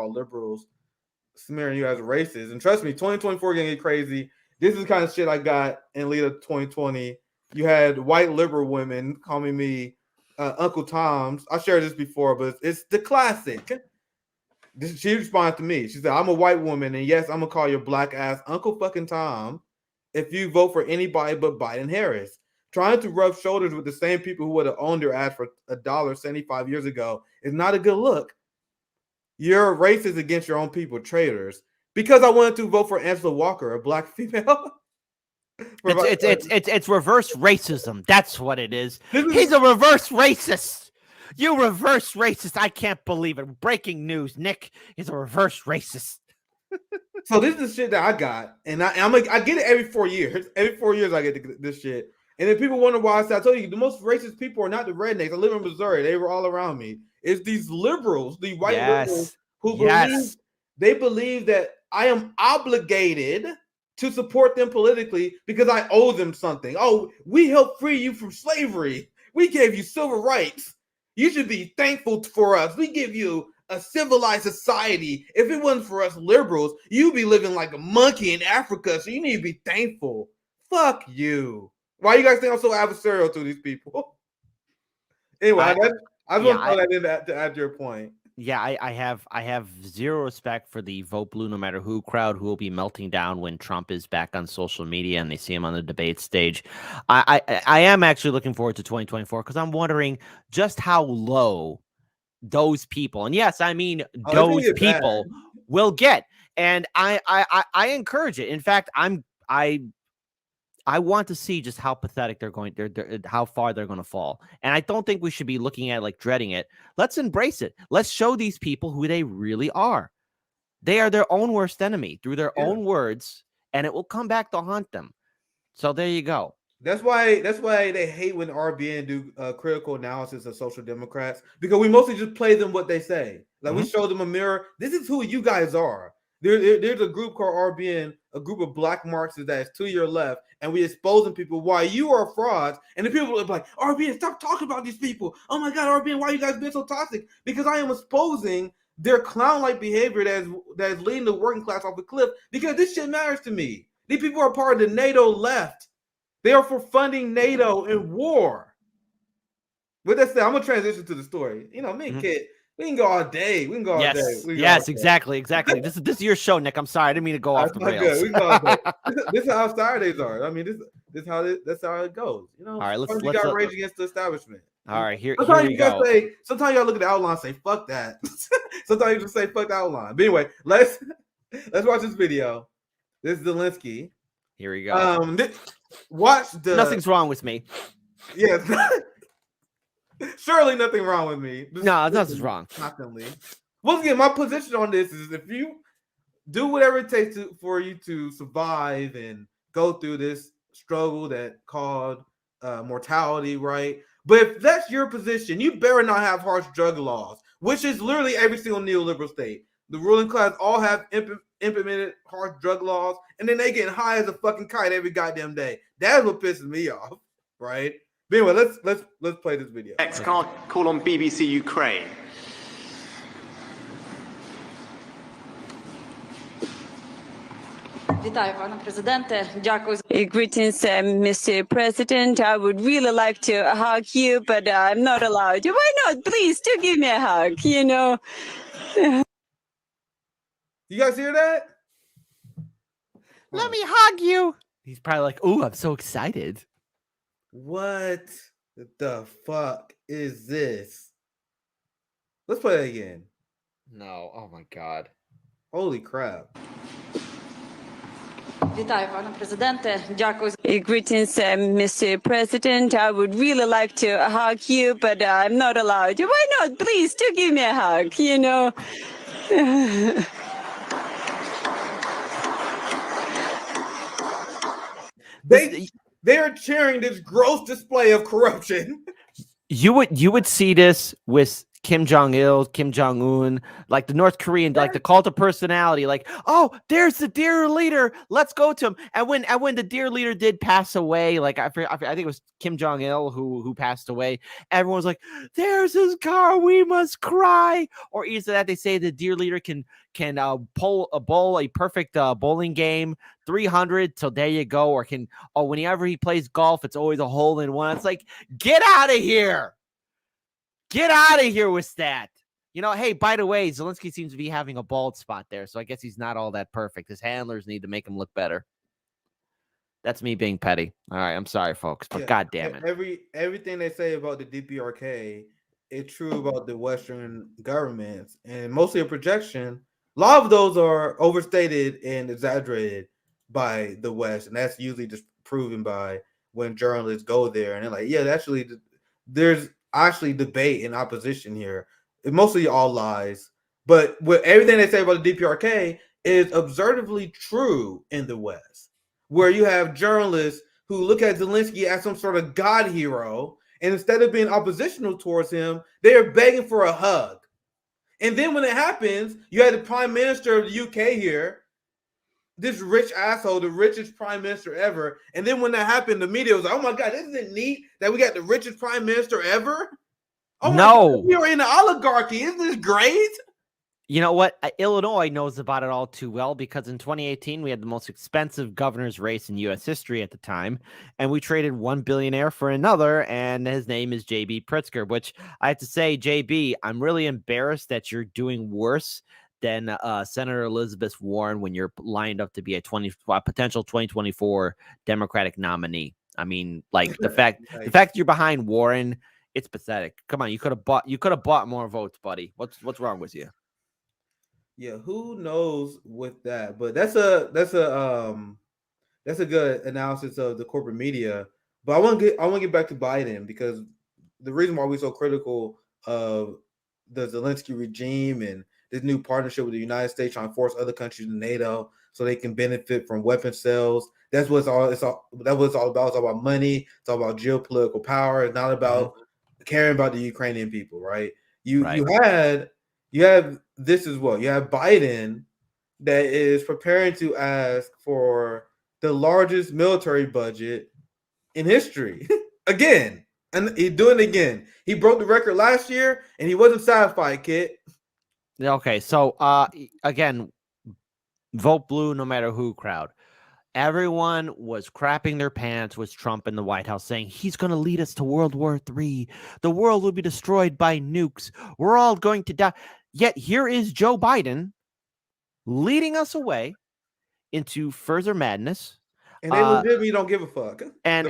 called liberals smearing you as racist. And trust me, 2024 gonna get crazy. This is the kind of shit I got in late of 2020. You had white liberal women calling me Uncle Tom's. I shared this before, but it's the classic. She responded to me. She said, I'm a white woman, and yes, I'm going to call your black ass Uncle fucking Tom if you vote for anybody but Biden Harris. Trying to rub shoulders with the same people who would have owned your ass for $1.75 years ago is not a good look. You're racist against your own people, traitors. Because I wanted to vote for Angela Walker, a black female. It's reverse racism. That's what it is. He's a reverse racist. You reverse racist. I can't believe it. Breaking news. Nick is a reverse racist. So this is the shit that I got. And I get it every 4 years. Every 4 years I get this shit. And then people wonder why I said, I told you, the most racist people are not the rednecks. I live in Missouri. They were all around me. It's these liberals, the white liberals who believe that I am obligated to support them politically because I owe them something. Oh, we helped free you from slavery. We gave you civil rights. You should be thankful for us. We give you a civilized society. If it wasn't for us liberals, you'd be living like a monkey in Africa, so you need to be thankful. Fuck you. Why you guys think I'm so adversarial to these people? Anyway, I just want to throw that in to add your point. Yeah, I have zero respect for the vote blue no matter who crowd who will be melting down when Trump is back on social media and they see him on the debate stage. I am actually looking forward to 2024 because I'm wondering just how low those people, and yes, I mean those people will get. And I encourage it. In fact, I want to see just how pathetic how far they're going to fall. And I don't think we should be looking at like dreading it. Let's embrace it. Let's show these people who they really are. They are their own worst enemy through their own words, and it will come back to haunt them. So there you go. That's why they hate when RBN do critical analysis of social democrats, because we mostly just play them what they say. Like we show them a mirror. This is who you guys are. There's a group called RBN, a group of black Marxists that is to your left, and we exposing people why you are frauds. And the people are like, RBN, stop talking about these people. Oh my God, RBN, why are you guys being so toxic? Because I am exposing their clown-like behavior that is leading the working class off a cliff, because this shit matters to me. These people are part of the NATO left. They are for funding NATO in war. With that said, I'm gonna transition to the story. You know, me and Kit, we can go all day. We can go all day. Yes, exactly. This is your show, Nick. I'm sorry, I didn't mean to go off the rails. Good. We can go all day. This is how Saturdays are. I mean, that's how it goes. You know, all right, let's got rage against the establishment. All right, here we go. Sometimes y'all look at the outline and say, fuck that. Sometimes you just say, fuck the outline. But anyway, let's watch this video. This is Zelensky. Here we go. Nothing's wrong with me. Yes. Surely nothing wrong with me. Nothing's wrong. Constantly. Once again, my position on this is if you do whatever it takes for you to survive and go through this struggle that called mortality, right? But if that's your position, you better not have harsh drug laws, which is literally every single neoliberal state. The ruling class all have implemented harsh drug laws, and then they get high as a fucking kite every goddamn day. That's what pisses me off, right? But anyway, let's play this video. Next call on BBC Ukraine. Greetings, Mr. President. I would really like to hug you, but I'm not allowed. Why not? Please, do give me a hug, you know. You guys hear that? Let me hug you. He's probably like, oh, I'm so excited. What the fuck is this? Let's play it again. No. Oh, my God. Holy crap. Greetings, Mr. President. I would really like to hug you, but I'm not allowed. Why not? Please, do give me a hug, you know. They are cheering this gross display of corruption. You would see this with Kim Jong-il, Kim Jong-un, like the North Korean, like the cult of personality, like, oh, there's the dear leader, let's go to him. And when the dear leader did pass away, like I think it was Kim Jong-il who passed away, everyone was like, there's his car, we must cry. Or either that they say the dear leader can bowl a perfect bowling game, 300 till there you go, or whenever he plays golf, it's always a hole in one. It's like, get out of here. Get out of here with that. Hey, by the way, Zelensky seems to be having a bald spot there, so I guess he's not all that perfect. His handlers need to make him look better. That's me being petty. All right, I'm sorry, folks, but God damn it. Everything they say about the DPRK is true about the Western governments, and mostly a projection. A lot of those are overstated and exaggerated by the West, and that's usually just proven by when journalists go there and they're like, yeah, actually, there's actually debate and opposition here. It's mostly all lies, but with everything they say about the DPRK is observably true in the West, where you have journalists who look at Zelensky as some sort of God hero, and instead of being oppositional towards him, they are begging for a hug. And then when it happens, you had the Prime Minister of the UK here, this rich asshole, the richest prime minister ever. And then when that happened, the media was like, oh my God, isn't it neat that we got the richest prime minister ever? Oh my God, we are in the oligarchy. Isn't this great? You know what? Illinois knows about it all too well, because in 2018, we had the most expensive governor's race in U.S. history at the time, and we traded one billionaire for another, and his name is J.B. Pritzker, which I have to say, J.B., I'm really embarrassed that you're doing worse than Senator Elizabeth Warren when you're lined up to be a potential 2024 Democratic nominee. I mean, like the fact that you're behind Warren, it's pathetic. Come on, you could have bought more votes, buddy. What's wrong with you? Yeah, who knows with that? But that's a good analysis of the corporate media. But I want to get back to Biden, because the reason why we're so critical of the Zelensky regime and this new partnership with the United States trying to force other countries to NATO so they can benefit from weapon sales. That's what it's all about. It's all about money. It's all about geopolitical power. It's not about caring about the Ukrainian people, right? You have this as well. You have Biden that is preparing to ask for the largest military budget in history again. And he's doing it again. He broke the record last year, and he wasn't satisfied, Kit. Okay, so again, vote blue no matter who crowd. Everyone was crapping their pants with Trump in the White House, saying he's going to lead us to World War III. The world will be destroyed by nukes. We're all going to die. Yet here is Joe Biden leading us away into further madness. And they legitimately don't give a fuck. And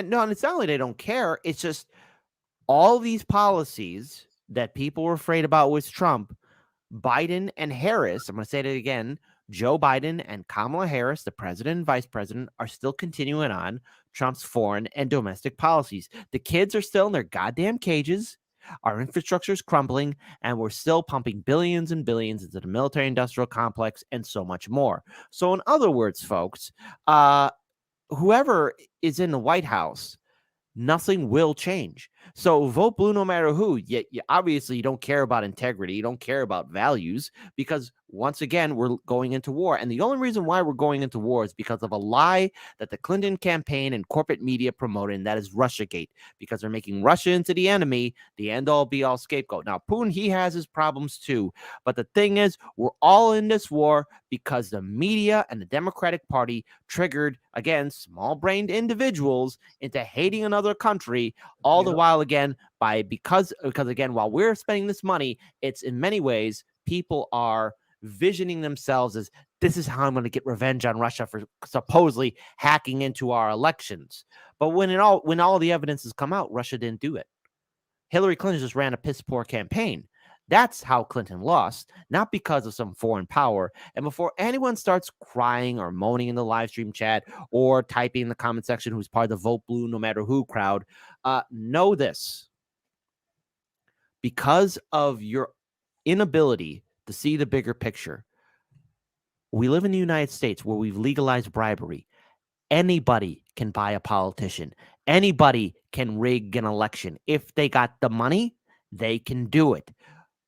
no, it's not only they don't care. It's just all these policies that people were afraid about with Trump, Biden and Harris, I'm going to say it again, Joe Biden and Kamala Harris, the president and vice president, are still continuing on Trump's foreign and domestic policies. The kids are still in their goddamn cages. Our infrastructure is crumbling, and we're still pumping billions and billions into the military-industrial complex and so much more. So in other words, folks, whoever is in the White House, nothing will change. So vote blue no matter who. Yet obviously you don't care about integrity. You don't care about values, because once again, we're going into war. And the only reason why we're going into war is because of a lie that the Clinton campaign and corporate media promoted, and that is Russiagate, because they're making Russia into the enemy, the end-all be-all scapegoat. Now, Putin, he has his problems too. But the thing is, we're all in this war because the media and the Democratic Party triggered, again, small-brained individuals into hating another country, all the while, again, because again, while we're spending this money, it's in many ways people are visioning themselves as, this is how I'm going to get revenge on Russia for supposedly hacking into our elections. But when all the evidence has come out, Russia didn't do it. Hillary Clinton just ran a piss poor campaign. That's how Clinton lost, not because of some foreign power. And before anyone starts crying or moaning in the live stream chat or typing in the comment section who's part of the vote blue no matter who crowd, know this. Because of your inability to see the bigger picture, we live in the United States where we've legalized bribery. Anybody can buy a politician. Anybody can rig an election. If they got the money, They can do it.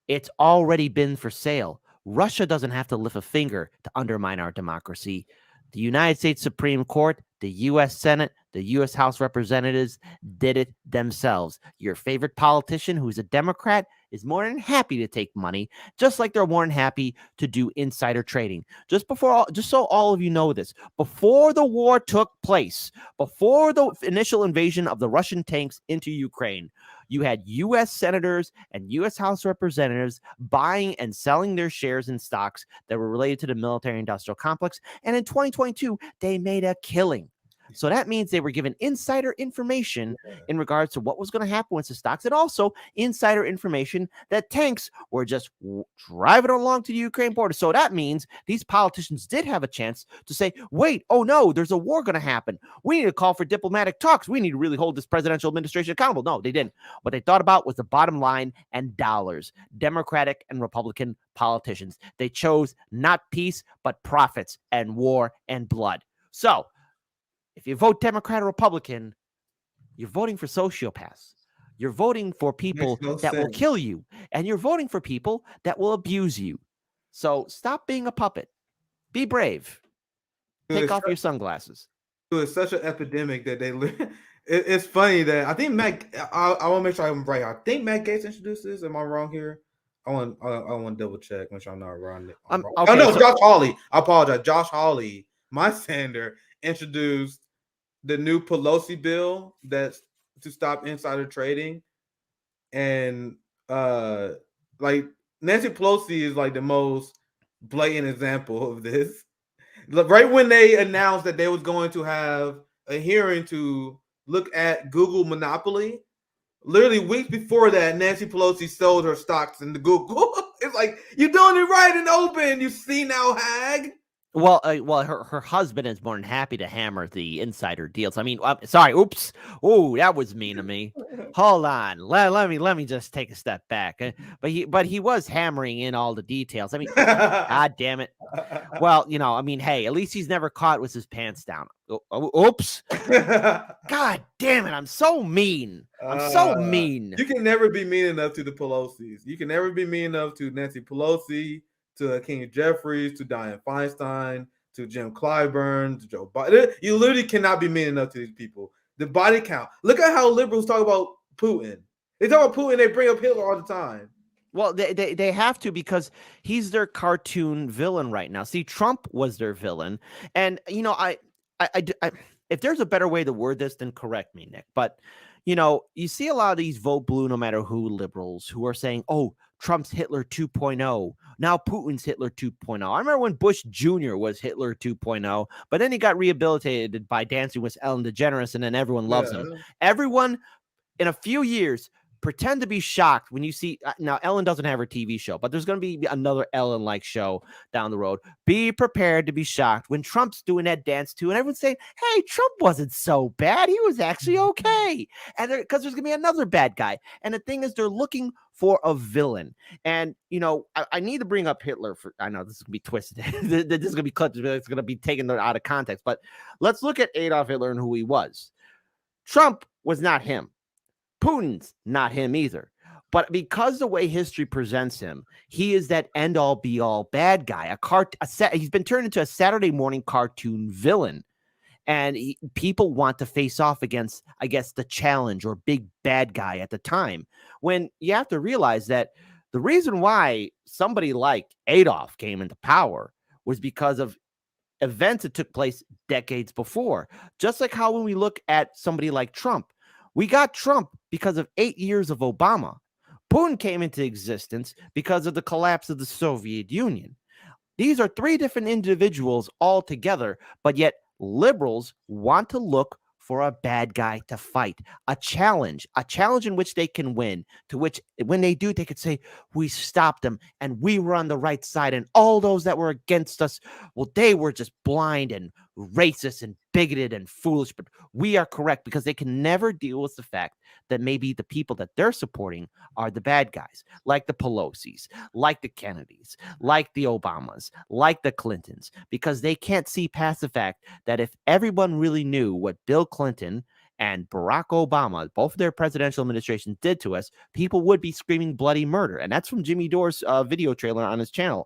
It's already been for sale. Russia doesn't have to lift a finger to undermine our democracy. The United States Supreme Court, the U.S. Senate, the U.S. House of Representatives did it themselves. Your favorite politician who's a Democrat is more than happy to take money, just like they're more than happy to do insider trading. Just so all of you know this, before the war took place, before the initial invasion of the Russian tanks into Ukraine, you had U.S. senators and U.S. House Representatives buying and selling their shares in stocks that were related to the military-industrial complex. And in 2022, they made a killing. So that means they were given insider information in regards to what was going to happen with the stocks, and also insider information that tanks were just driving along to the Ukraine border. So that means these politicians did have a chance to say, wait, oh no, there's a war going to happen. We need to call for diplomatic talks. We need to really hold this presidential administration accountable. No, they didn't. What they thought about was the bottom line and dollars. Democratic and Republican politicians. They chose not peace, but profits and war and blood. So if you vote Democrat or Republican, you're voting for sociopaths. You're voting for people that will kill you. And you're voting for people that will abuse you. So stop being a puppet. Be brave. Take off your sunglasses. It's such an epidemic that they it's funny that I think I want to make sure I'm right. I think Matt Gaetz introduced this. Am I wrong here? I want to double check, make sure I'm not wrong. Okay, oh no, Josh Hawley. I apologize. Josh Hawley, my senator, introduced the new Pelosi bill that's to stop insider trading. And like Nancy Pelosi is like the most blatant example of this. Right when they announced that they was going to have a hearing to look at Google monopoly, literally weeks before that, Nancy Pelosi sold her stocks into Google. It's like, you're doing it right and open, you see now, hag. Well, her husband is more than happy to hammer the insider deals. I mean, sorry, oops, oh, that was mean of me. Hold on, let me just take a step back. But he was hammering in all the details. I mean, God damn it. Well, I mean, hey, at least he's never caught with his pants down. Oops. God damn it, I'm so mean. I'm so mean. You can never be mean enough to the Pelosi's. You can never be mean enough to Nancy Pelosi, to Hakeem Jeffries, to Dianne Feinstein, to Jim Clyburn, to Joe Biden. You literally cannot be mean enough to these people. The body count. Look at how liberals talk about Putin. They talk about Putin, they bring up Hitler all the time. Well, they have to, because he's their cartoon villain right now. See, Trump was their villain. And, I if there's a better way to word this, then correct me, Nick. But, you see a lot of these vote blue no matter who liberals who are saying, oh, Trump's Hitler 2.0. Now Putin's Hitler 2.0. I remember when Bush Jr. was Hitler 2.0, but then he got rehabilitated by Dancing with Ellen DeGeneres, and then everyone loves him. Everyone in a few years pretend to be shocked when you see now Ellen doesn't have her TV show, but there's going to be another Ellen-like show down the road. Be prepared to be shocked when Trump's doing that dance too, and everyone's saying, hey, Trump wasn't so bad. He was actually okay. And because there's going to be another bad guy. And the thing is, they're looking for a villain. And, I need to bring up Hitler I know this is going to be twisted. This is going to be clipped. It's going to be taken out of context. But let's look at Adolf Hitler and who he was. Trump was not him. Putin's not him either. But because the way history presents him, he is that end-all be-all bad guy. He's been turned into a Saturday morning cartoon villain. And people want to face off against, I guess, the challenge or big bad guy at the time. When you have to realize that the reason why somebody like Adolf came into power was because of events that took place decades before. Just like how when we look at somebody like Trump, we got Trump because of 8 years of Obama. Putin came into existence because of the collapse of the Soviet Union. These are three different individuals altogether, but yet liberals want to look for a bad guy to fight, a challenge in which they can win, to which when they do, they could say, we stopped them and we were on the right side, and all those that were against us, well, they were just blind and racist and bigoted and foolish, but we are correct, because they can never deal with the fact that maybe the people that they're supporting are the bad guys, like the Pelosi's, like the Kennedys, like the Obamas, like the Clintons, because they can't see past the fact that if everyone really knew what Bill Clinton and Barack Obama, both of their presidential administrations did to us, people would be screaming bloody murder. And that's from Jimmy Dore's video trailer on his channel.